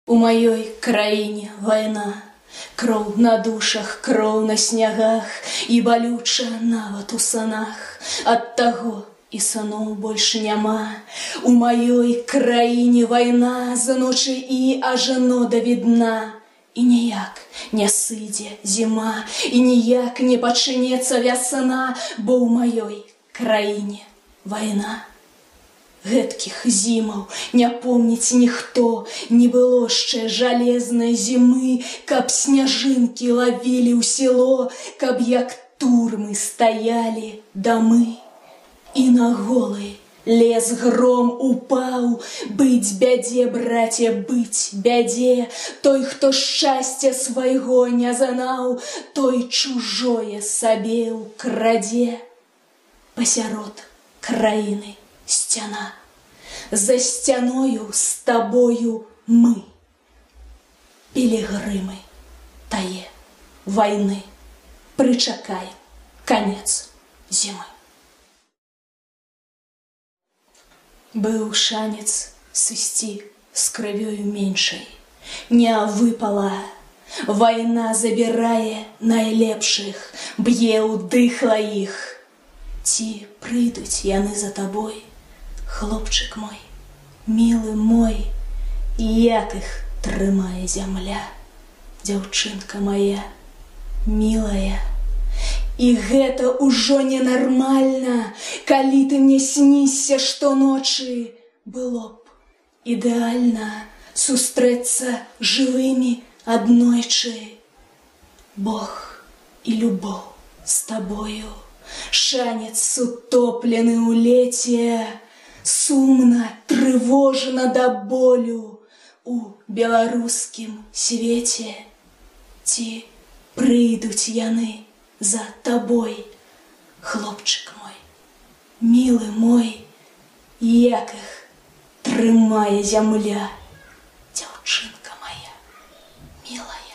У маёй краіне вайна, кроў на душах, кроў на снягах, і балюча нават у санах. Ад таго і саноў больш няма. У маёй краіне вайна за ночы і ажно да відна. І ніяк не сыдзе зіма, і ніяк не пачынецца вясна, бо ў маёй краіне вайна. Гэткіх зімаў не помніць ніхто, не было яшчэ жалезнай зімы, каб сняжынкі лавілі ў село, каб як турмы стаялі дамы. І на голы лес гром упаў, быць бядзе, браце, быць бядзе. Той, хто шчасця свайго не занаў, той чужое сабе ўкрадзе. Пасярод краіны сцяна, за сцяною з табою мы, пілігрымы тае вайны, прычакаем канец зімы. Быў шанец сысці з крывёю меншай, не выпала. Вайна забірае найлепшых, б'е ўдыхла іх. Ці прыйдуць яны за табой, хлопчык мой, мілы мой, як іх трымае зямля, дзяўчынка моя, мілая. І гэта ўжо ненармальна, калі ты мне снішся штоночы. Было б ідэальна сустрэцца жывымі аднойчы. Бог і любоў з табою, шанец сутоплены ў леце, сумна, трывожна да болю у беларускім свеце. Ці прыйдуць яны за табой, хлопчык мой, мілы мой, як іх трымае зямля, дзяўчынка моя, мілая.